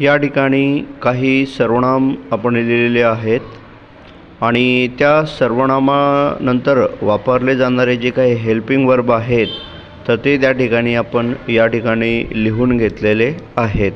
या ठिकाणी काही सर्वनाम आपण लिहिलेले आहेत आणि त्या सर्वनामानंतर वापरले जाणारे जे काही हेल्पिंग वर्ब आहेत तर ते त्या ठिकाणी आपण या ठिकाणी लिहून घेतलेले आहेत.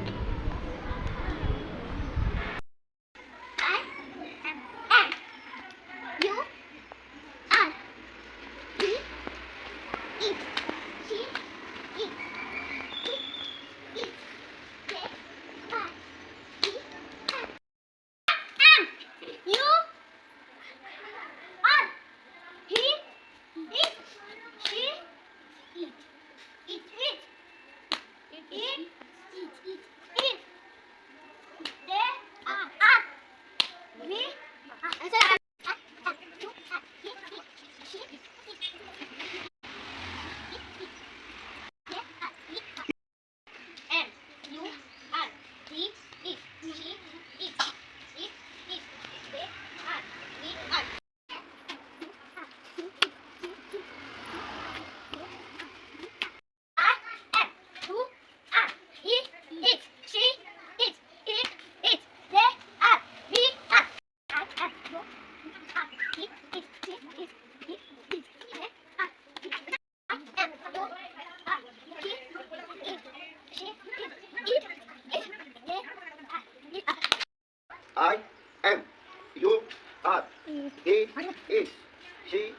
I am, you are, he is, she